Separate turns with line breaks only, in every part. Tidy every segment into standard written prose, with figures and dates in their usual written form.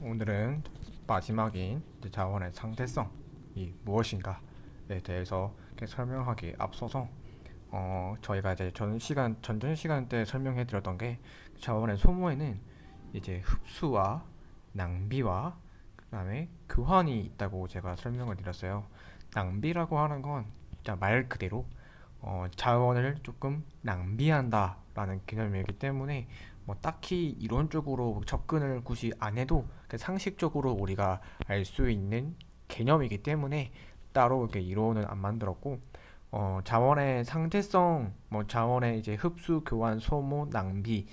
오늘은 마지막인 자원의 상대성이 무엇인가에 대해서 설명하기 앞서서 저희가 이제 전전 시간 때 설명해 드렸던 게 자원의 소모에는 이제 흡수와 낭비와 그다음에 교환이 있다고 제가 설명을 드렸어요. 낭비라고 하는 건 진짜 말 그대로 자원을 조금 낭비한다라는 개념이기 때문에 뭐 딱히 이론적으로 접근을 굳이 안 해도 상식적으로 우리가 알 수 있는 개념이기 때문에 따로 이렇게 이론은 안 만들었고, 자원의 상대성, 뭐 자원의 이제 흡수, 교환, 소모, 낭비,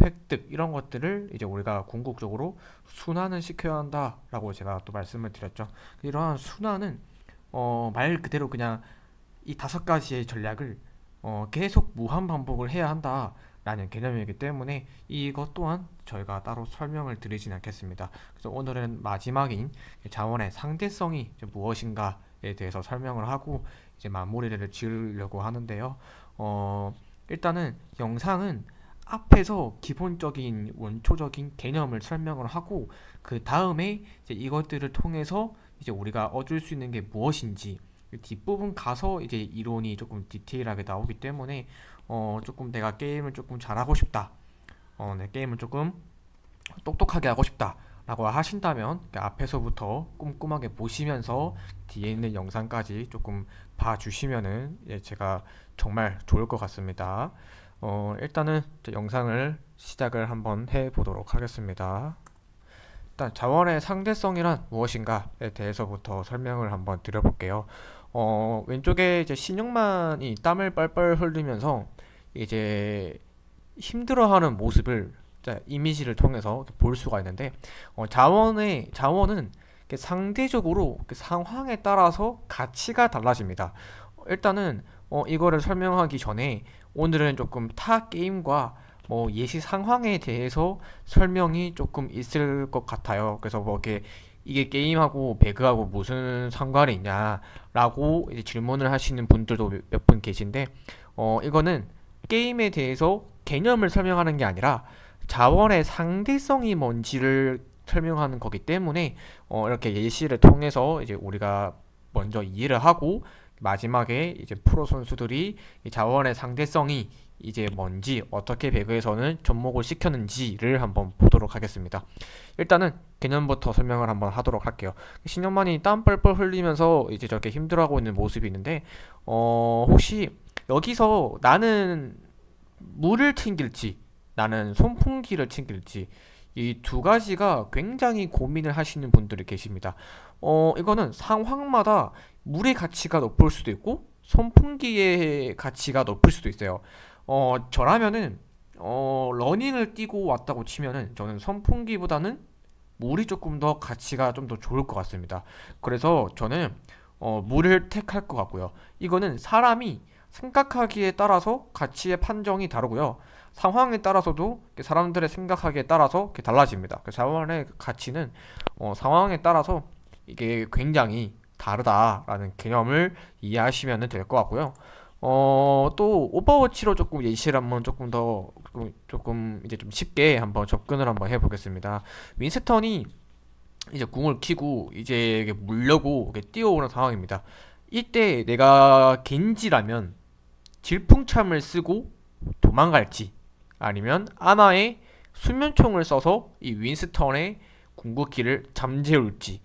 획득 이런 것들을 이제 우리가 궁극적으로 순환을 시켜야 한다라고 제가 또 말씀을 드렸죠. 이러한 순환은 말 그대로 그냥 이 다섯 가지의 전략을 계속 무한 반복을 해야 한다라는 개념이기 때문에 이것 또한 저희가 따로 설명을 드리진 않겠습니다. 그래서 오늘은 마지막인 자원의 상대성이 이제 무엇인가에 대해서 설명을 하고 이제 마무리를 지으려고 하는데요. 일단은 영상은 앞에서 기본적인 원초적인 개념을 설명을 하고 그 다음에 이제 이것들을 통해서 이제 우리가 얻을 수 있는 게 무엇인지 뒷부분 가서 이제 이론이 조금 디테일하게 나오기 때문에 조금 내가 게임을 조금 잘하고 싶다, 내 게임을 조금 똑똑하게 하고 싶다 라고 하신다면 앞에서부터 꼼꼼하게 보시면서 뒤에 있는 영상까지 조금 봐주시면은 제가 정말 좋을 것 같습니다. 일단은 영상을 시작을 한번 해 보도록 하겠습니다. 일단 자원의 상대성이란 무엇인가에 대해서부터 설명을 한번 드려볼게요. 왼쪽에 이제 신영만이 땀을 뻘뻘 흘리면서 이제 힘들어하는 모습을 이미지를 통해서 볼 수가 있는데, 자원은 상대적으로 상황에 따라서 가치가 달라집니다. 일단은 이거를 설명하기 전에 오늘은 조금 타 게임과 뭐 예시 상황에 대해서 설명이 조금 있을 것 같아요. 그래서 뭐 이게 게임하고 배그하고 무슨 상관이 있냐라고 이제 질문을 하시는 분들도 몇 분 계신데, 이거는 게임에 대해서 개념을 설명하는 게 아니라 자원의 상대성이 뭔지를 설명하는 거기 때문에 이렇게 예시를 통해서 이제 우리가 먼저 이해를 하고 마지막에 이제 프로 선수들이 이 자원의 상대성이 이제 뭔지 어떻게 배그에서는 접목을 시켰는지를 한번 보도록 하겠습니다. 일단은 개념부터 설명을 한번 하도록 할게요. 신영만이 땀 뻘뻘 흘리면서 이제 저렇게 힘들어하고 있는 모습이 있는데, 혹시 여기서 나는 물을 튕길지 나는 선풍기를 튕길지 이 두 가지가 굉장히 고민을 하시는 분들이 계십니다. 이거는 상황마다 물의 가치가 높을 수도 있고 선풍기의 가치가 높을 수도 있어요. 저라면은 러닝을 뛰고 왔다고 치면은 저는 선풍기보다는 물이 조금 더 가치가 좀 더 좋을 것 같습니다. 그래서 저는 물을 택할 것 같고요. 이거는 사람이 생각하기에 따라서 가치의 판정이 다르고요. 상황에 따라서도 사람들의 생각하기에 따라서 달라집니다. 자원의 가치는 상황에 따라서 이게 굉장히 다르다라는 개념을 이해하시면 될 것 같고요. 또 오버워치로 조금 예시를 한번 조금 이제 좀 쉽게 한번 접근을 한번 해보겠습니다. 윈스턴이 이제 궁을 키고 이제 물려고 뛰어오는 상황입니다. 이때 내가 겐지라면 질풍참을 쓰고 도망갈지 아니면 아나의 수면총을 써서 이 윈스턴의 궁극기를 잠재울지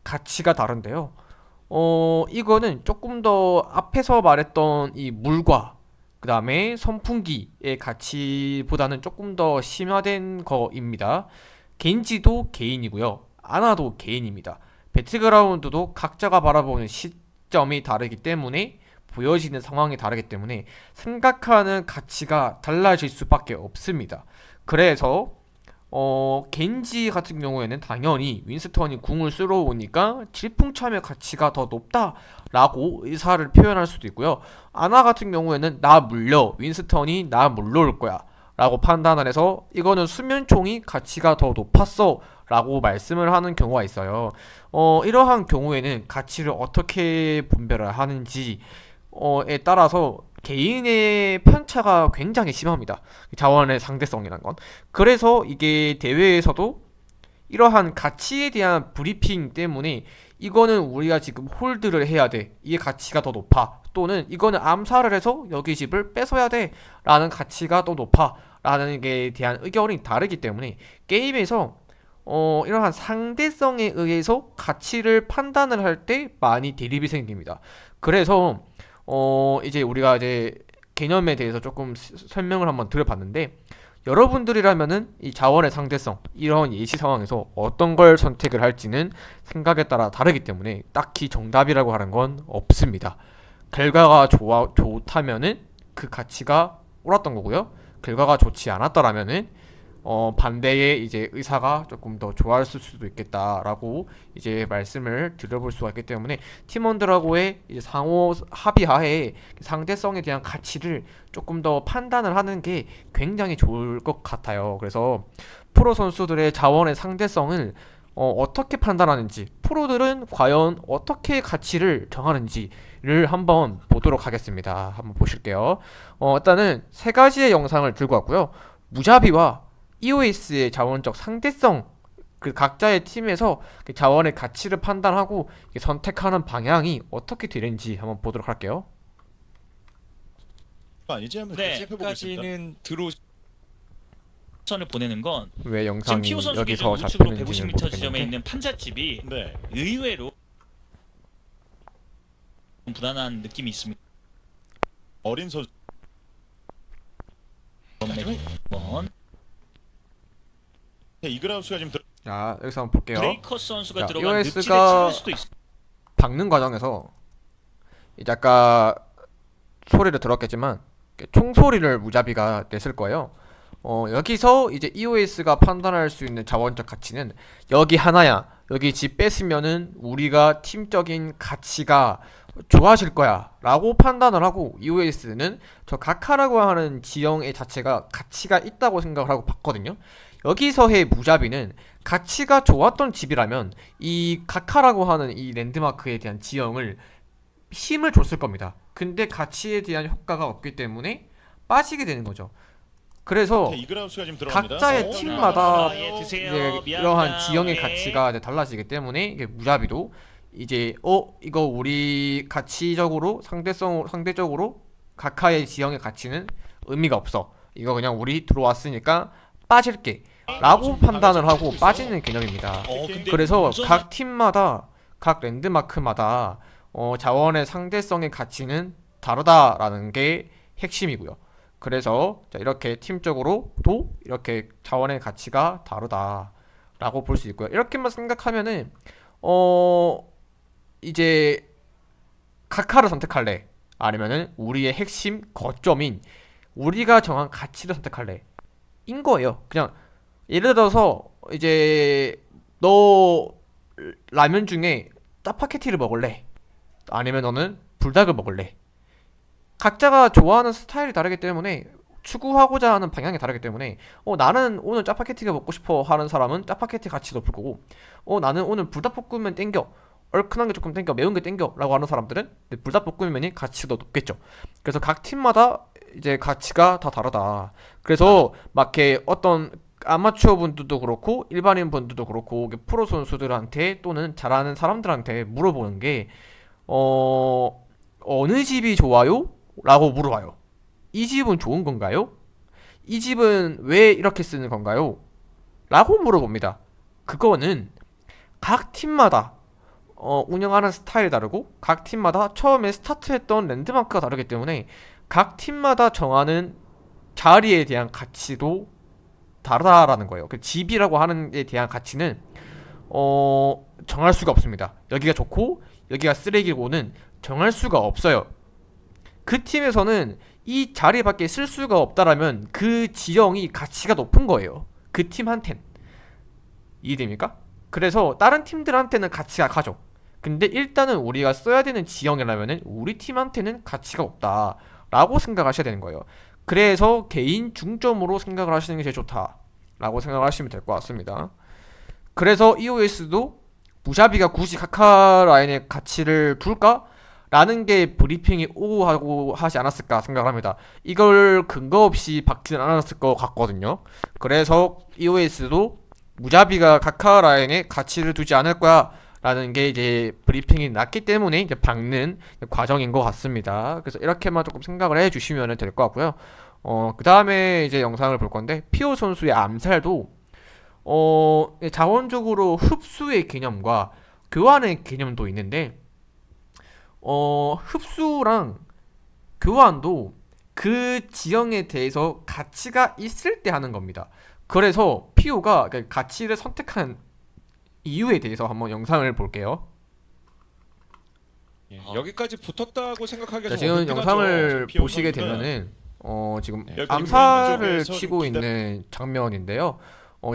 가치가 다른데요. 이거는 조금 더 앞에서 말했던 이 물과 그 다음에 선풍기의 가치보다는 조금 더 심화된 거입니다. 겐지도 개인이고요. 아나도 개인입니다. 배틀그라운드도 각자가 바라보는 시점이 다르기 때문에 보여지는 상황이 다르기 때문에 생각하는 가치가 달라질 수밖에 없습니다. 그래서 겐지 같은 경우에는 당연히 윈스턴이 궁을 쓰러 오니까 질풍참의 가치가 더 높다라고 의사를 표현할 수도 있고요. 아나 같은 경우에는 나 물려, 윈스턴이 나 물러올 거야 라고 판단을 해서 이거는 수면총이 가치가 더 높았어 라고 말씀을 하는 경우가 있어요. 이러한 경우에는 가치를 어떻게 분별을 하는지 에 따라서 개인의 편차가 굉장히 심합니다. 자원의 상대성이란 건. 그래서 이게 대회에서도 이러한 가치에 대한 브리핑 때문에 이거는 우리가 지금 홀드를 해야 돼. 이게 가치가 더 높아. 또는 이거는 암살을 해서 여기 집을 뺏어야 돼. 라는 가치가 더 높아. 라는 게 대한 의견이 다르기 때문에 게임에서 이러한 상대성에 의해서 가치를 판단을 할 때 많이 대립이 생깁니다. 그래서 이제 우리가 이제 개념에 대해서 조금 설명을 한번 드려봤는데 여러분들이라면은 이 자원의 상대성 이런 예시 상황에서 어떤 걸 선택을 할지는 생각에 따라 다르기 때문에 딱히 정답이라고 하는 건 없습니다. 결과가 좋다면은 그 가치가 옳았던 거고요. 결과가 좋지 않았더라면은 반대의 이제 의사가 조금 더 좋았을 수도 있겠다라고 이제 말씀을 드려볼 수가 있기 때문에 팀원들하고의 이제 상호 합의하에 상대성에 대한 가치를 조금 더 판단을 하는 게 굉장히 좋을 것 같아요. 그래서 프로 선수들의 자원의 상대성을 어떻게 판단하는지, 프로들은 과연 어떻게 가치를 정하는지를 한번 보도록 하겠습니다. 한번 보실게요. 일단은 세 가지의 영상을 들고 왔고요. 무자비와 EOS의 자원적 상대성, 그 각자의 팀에서 그 자원의 가치를 판단하고 선택하는 방향이 어떻게 되는지 한번 보도록 할게요.
아니지 한번
네,
살펴보고 있습니다.
까지는 선을 보내는 건
왜
지금
영상이
피오 선수 기준
여기서
우측으로
잡히는지는
150m 지점에
모르겠는데
있는 판잣집이
네.
의외로 불안한 느낌이 있습니다.
어린 선수. 네, 이그라우스가 지금
자, 여기서 한번 볼게요.
브레이커 선수가
자,
들어간 늪지대
EOS가
찍을 수도 있어.
박는 과정에서 이제 아까 소리를 들었겠지만 총소리를 무자비가 냈을 거예요. 여기서 이제 EOS가 판단할 수 있는 자원적 가치는 여기 하나야. 여기 집 뺏으면은 우리가 팀적인 가치가 좋아질 거야 라고 판단을 하고 EOS는 저 가카라고 하는 지형의 자체가 가치가 있다고 생각을 하고 봤거든요. 여기서의 무자비는 가치가 좋았던 집이라면 이 가카라고 하는 이 랜드마크에 대한 지형을 힘을 줬을 겁니다. 근데 가치에 대한 효과가 없기 때문에 빠지게 되는 거죠. 그래서
네, 이그라우스가 지금 들어갑니다.
각자의 팀마다
예, 드세요.
이제
미안합니다.
이러한 지형의
예.
가치가 이제 달라지기 때문에 이게 무자비도 이제 이거 우리 가치적으로 상대적으로 각하의 지형의 가치는 의미가 없어. 이거 그냥 우리 들어왔으니까 빠질게 라고 판단을 하고 빠지는 개념입니다.
근데
그래서
운전-
각 팀마다 각 랜드마크마다 자원의 상대성의 가치는 다르다라는 게 핵심이고요. 그래서 자, 이렇게 팀적으로도 이렇게 자원의 가치가 다르다라고 볼 수 있고요. 이렇게만 생각하면은 이제 카카를 선택할래? 아니면은 우리의 핵심 거점인 우리가 정한 가치를 선택할래? 인 거예요. 그냥 예를 들어서 이제 너 라면 중에 짜파게티를 먹을래? 아니면 너는 불닭을 먹을래? 각자가 좋아하는 스타일이 다르기 때문에 추구하고자 하는 방향이 다르기 때문에 나는 오늘 짜파게티가 먹고 싶어 하는 사람은 짜파게티 가치 높을 거고 나는 오늘 불닭볶음면 땡겨 얼큰한 게 조금 땡겨 매운 게 땡겨 라고 하는 사람들은 불닭볶음면이 가치가 더 높겠죠. 그래서 각 팀마다 이제 가치가 다 다르다. 그래서 막 이렇게 어떤 아마추어 분들도 그렇고 일반인 분들도 그렇고 프로 선수들한테 또는 잘하는 사람들한테 물어보는 게 어느 집이 좋아요? 라고 물어봐요. 이 집은 좋은 건가요? 이 집은 왜 이렇게 쓰는 건가요? 라고 물어봅니다. 그거는 각 팀마다 운영하는 스타일이 다르고 각 팀마다 처음에 스타트했던 랜드마크가 다르기 때문에 각 팀마다 정하는 자리에 대한 가치도 다르다라는 거예요. 그 집이라고 하는 데 대한 가치는 정할 수가 없습니다. 여기가 좋고 여기가 쓰레기고는 정할 수가 없어요. 그 팀에서는 이 자리밖에 쓸 수가 없다라면 그 지형이 가치가 높은 거예요. 그 팀한텐. 이해됩니까? 그래서 다른 팀들한테는 가치가 가죠. 근데 일단은 우리가 써야 되는 지형이라면은 우리 팀한테는 가치가 없다 라고 생각하셔야 되는 거예요. 그래서 개인 중점으로 생각을 하시는 게 제일 좋다 라고 생각하시면 될 것 같습니다. 그래서 EOS도 무자비가 굳이 카카라인의 가치를 둘까? 라는 게 브리핑이 오고 하고 하지 않았을까 생각을 합니다. 이걸 근거 없이 박지는 않았을 것 같거든요. 그래서 EOS도 무자비가 카카 라인에 가치를 두지 않을 거야 라는 게 이제 브리핑이 났기 때문에 이제 박는 과정인 것 같습니다. 그래서 이렇게만 조금 생각을 해주시면 될 것 같고요. 그 다음에 이제 영상을 볼 건데, 피오 선수의 암살도 자원적으로 흡수의 개념과 교환의 개념도 있는데, 흡수랑 교환도 그 지형에 대해서 가치가 있을 때 하는 겁니다. 그래서 피오가 가치를 선택한 이유에 대해서 한번 영상을 볼게요.
예, 여기까지 붙었다고 생각하기가 좀
지금
어렵긴
영상을
하죠. 피오
보시게
선수는.
되면은 지금
여기
암살을
보이는 쪽에서
치고
좀
있는 장면인데요.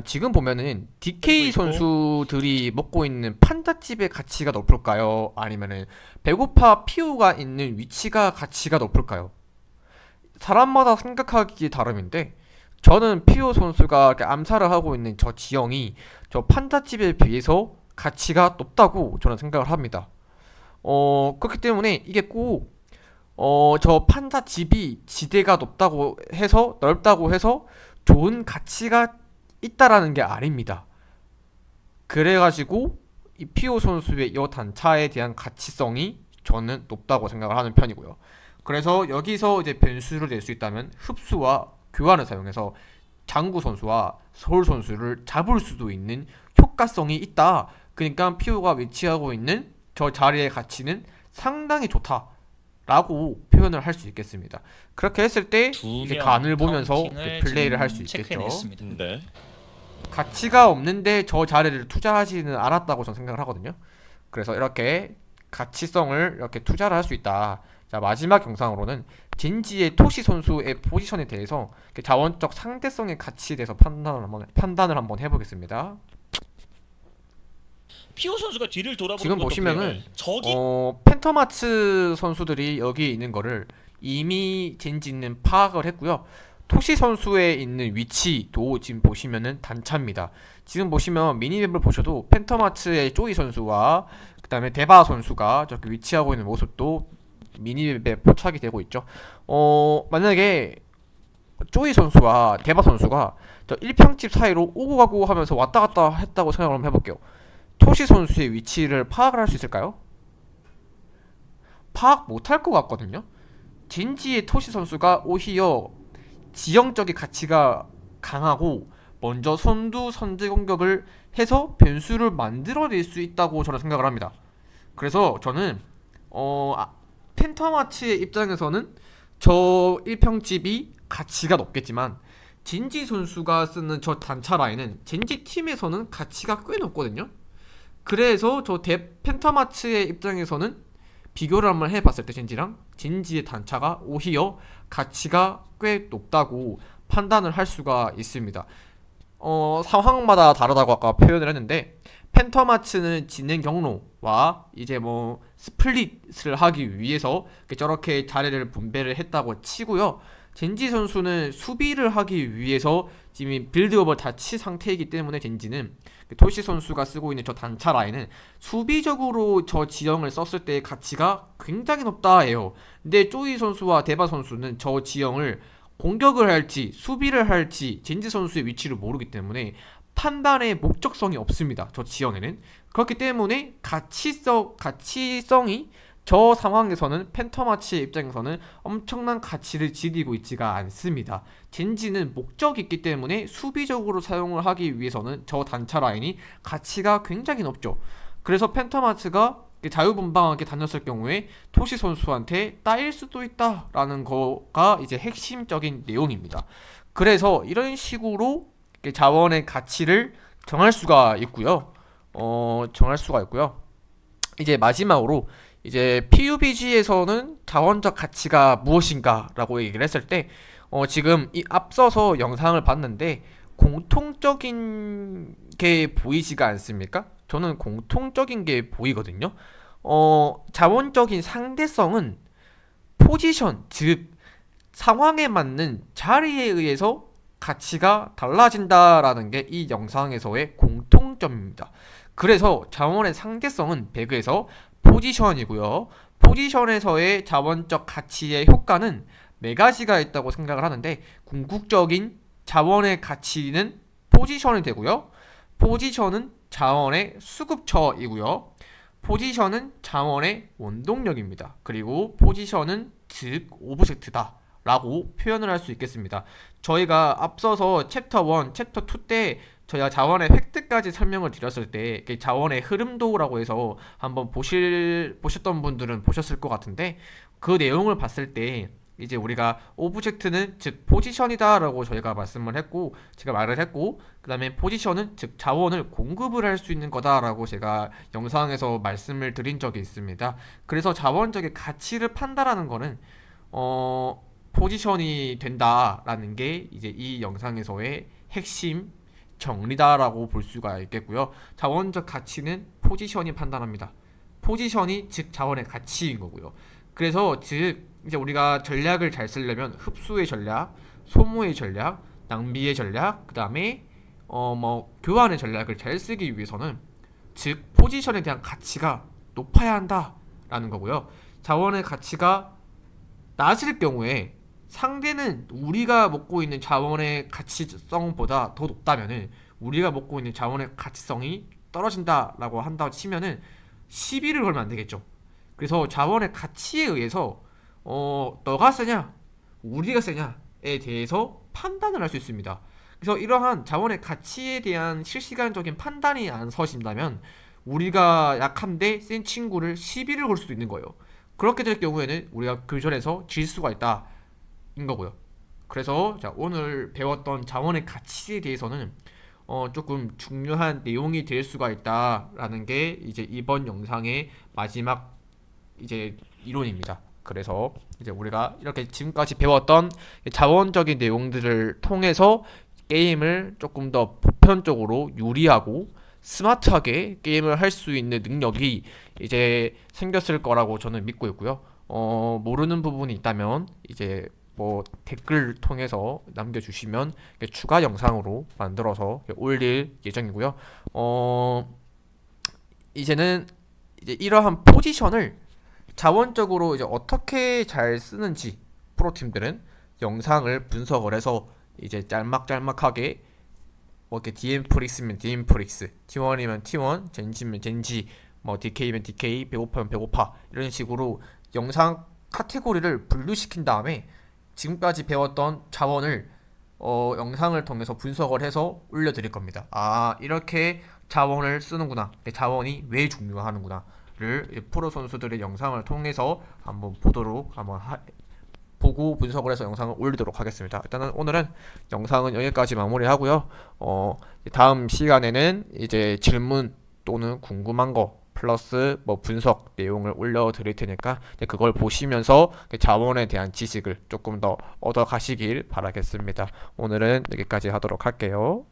지금 보면은 DK
있고.
선수들이 먹고 있는 판잣집의 가치가 높을까요? 아니면은 배고파 피오가 있는 위치가 가치가 높을까요? 사람마다 생각하기 다름인데, 저는 피오 선수가 이렇게 암살을 하고 있는 저 지형이 저 판잣집에 비해서 가치가 높다고 저는 생각을 합니다. 그렇기 때문에 이게 꼭 저 판잣집이 지대가 넓다고 해서 좋은 가치가 있다라는 게 아닙니다. 그래가지고 이 피오 선수의 이 단차에 대한 가치성이 저는 높다고 생각을 하는 편이고요. 그래서 여기서 이제 변수를 낼 수 있다면 흡수와 교환을 사용해서 장구 선수와 서울 선수를 잡을 수도 있는 효과성이 있다. 그러니까 피오가 위치하고 있는 저 자리의 가치는 상당히 좋다라고 표현을 할 수 있겠습니다. 그렇게 했을 때 이제 간을 보면서 플레이를 할 수 있겠죠.
네.
가치가 없는데 저 자리를 투자하지는 않았다고 저는 생각을 하거든요. 그래서 이렇게 가치성을 이렇게 투자를 할 수 있다. 자, 마지막 영상으로는 젠지의 토시 선수의 포지션에 대해서 자원적 상대성의 가치에 대해서 판단을 한번 해보겠습니다.
피오 선수가 뒤를 돌아보는
지금
것도
보시면은
보이네. 저기
펜터마츠 선수들이 여기 있는 거를 이미 젠지는 파악을 했고요. 토시 선수에 있는 위치도 지금 보시면은 단차입니다. 지금 보시면 미니맵을 보셔도 펜터마츠의 쪼이 선수와 그 다음에 데바 선수가 저렇게 위치하고 있는 모습도 미니맵에 포착이 되고 있죠. 만약에 쪼이 선수와 데바 선수가 저 1평집 사이로 오고 가고 하면서 왔다 갔다 했다고 생각을 한번 해볼게요. 토시 선수의 위치를 파악을 할 수 있을까요? 파악 못할 것 같거든요. 젠지의 토시 선수가 오히려 지형적인 가치가 강하고 먼저 선제 공격을 해서 변수를 만들어낼 수 있다고 저는 생각을 합니다. 그래서 저는 펜터마츠의 입장에서는 저 1평집이 가치가 높겠지만 젠지 선수가 쓰는 저 단차 라인은 젠지 팀에서는 가치가 꽤 높거든요. 그래서 저 펜터마츠의 입장에서는 비교를 한번 해봤을 때 젠지의 단차가 오히려 가치가 꽤 높다고 판단을 할 수가 있습니다. 상황마다 다르다고 아까 표현을 했는데, 펜터마츠는 진행 경로와 이제 뭐 스플릿을 하기 위해서 저렇게 자리를 분배를 했다고 치고요. 젠지 선수는 수비를 하기 위해서 지금 빌드업을 다치 상태이기 때문에 젠지는 토시 선수가 쓰고 있는 저 단차 라인은 수비적으로 저 지형을 썼을 때의 가치가 굉장히 높다예요. 근데 쪼이 선수와 데바 선수는 저 지형을 공격을 할지 수비를 할지 젠지 선수의 위치를 모르기 때문에 판단의 목적성이 없습니다. 저 지형에는. 그렇기 때문에 가치성이 저 상황에서는 펜터마츠의 입장에서는 엄청난 가치를 지니고 있지가 않습니다. 젠지는 목적이 있기 때문에 수비적으로 사용을 하기 위해서는 저 단차 라인이 가치가 굉장히 높죠. 그래서 펜터마츠가 자유분방하게 다녔을 경우에 토시 선수한테 따일 수도 있다라는 거가 이제 핵심적인 내용입니다. 그래서 이런 식으로 자원의 가치를 정할 수가 있고요. 이제 마지막으로 이제 PUBG에서는 자원적 가치가 무엇인가라고 얘기를 했을 때 지금 이 앞서서 영상을 봤는데 공통적인 게 보이지가 않습니까? 저는 공통적인 게 보이거든요. 자원적인 상대성은 포지션, 즉 상황에 맞는 자리에 의해서 가치가 달라진다라는 게 이 영상에서의 공통점입니다. 그래서 자원의 상대성은 배그에서 포지션이고요. 포지션에서의 자원적 가치의 효과는 네 가지가 있다고 생각을 하는데, 궁극적인 자원의 가치는 포지션이 되고요.
포지션은 자원의 수급처이고요. 포지션은 자원의 원동력입니다. 그리고 포지션은 즉 오브젝트다 라고 표현을 할 수 있겠습니다. 저희가 앞서서 챕터 1, 챕터 2 때 저희가 자원의 획득까지 설명을 드렸을 때 자원의 흐름도라고 해서 한번 보셨던 분들은 보셨을 것 같은데, 그 내용을 봤을 때 이제 우리가 오브젝트는 즉 포지션이다 라고 저희가 말씀을 했고, 제가 말을 했고, 그 다음에 포지션은 즉 자원을 공급을 할 수 있는 거다 라고 제가 영상에서 말씀을 드린 적이 있습니다. 그래서 자원적인 가치를 판단하는 거는 포지션이 된다라는 게 이제 이 영상에서의 핵심 정리다라고 볼 수가 있겠고요. 자원적 가치는 포지션이 판단합니다. 포지션이 즉 자원의 가치인 거고요. 그래서 즉 이제 우리가 전략을 잘 쓰려면 흡수의 전략, 소모의 전략, 낭비의 전략, 그 다음에 교환의 전략을 잘 쓰기 위해서는 즉 포지션에 대한 가치가 높아야 한다라는 거고요. 자원의 가치가 낮을 경우에 상대는 우리가 먹고 있는 자원의 가치성보다 더 높다면은, 우리가 먹고 있는 자원의 가치성이 떨어진다라고 한다고 치면은 시비를 걸면 안 되겠죠. 그래서 자원의 가치에 의해서 너가 세냐 우리가 세냐에 대해서 판단을 할 수 있습니다. 그래서 이러한 자원의 가치에 대한 실시간적인 판단이 안 서신다면 우리가 약한데 센 친구를 시비를 걸 수도 있는 거예요. 그렇게 될 경우에는 우리가 교전에서 질 수가 있다 인 거고요. 그래서 자, 오늘 배웠던 자원의 가치에 대해서는 조금 중요한 내용이 될 수가 있다라는 게 이제 이번 영상의 마지막 이제 이론입니다. 그래서 이제 우리가 이렇게 지금까지 배웠던 자원적인 내용들을 통해서 게임을 조금 더 보편적으로 유리하고 스마트하게 게임을 할 수 있는 능력이 이제 생겼을 거라고 저는 믿고 있고요. 모르는 부분이 있다면 이제 댓글 통해서 남겨주시면 추가 영상으로 만들어서 올릴 예정이고요. 이제는 이제 이러한 포지션을 자원적으로 이제 어떻게 잘 쓰는지 프로팀들은 영상을 분석을 해서 이제 짤막짤막하게 이렇게 DM프릭스면 DM프릭스, T1이면 T1, 젠지면 젠지, DK면 DK, 배고파면 배고파, 이런 식으로 영상 카테고리를 분류시킨 다음에 지금까지 배웠던 자원을 영상을 통해서 분석을 해서 올려드릴 겁니다. 아, 이렇게 자원을 쓰는구나, 자원이 왜 중요하는구나 를 프로 선수들의 영상을 통해서 한번 보고 분석을 해서 영상을 올리도록 하겠습니다. 일단은 오늘은 영상은 여기까지 마무리하고요. 다음 시간에는 이제 질문 또는 궁금한 거 플러스 분석 내용을 올려드릴 테니까 그걸 보시면서 자원에 대한 지식을 조금 더 얻어 가시길 바라겠습니다. 오늘은 여기까지 하도록 할게요.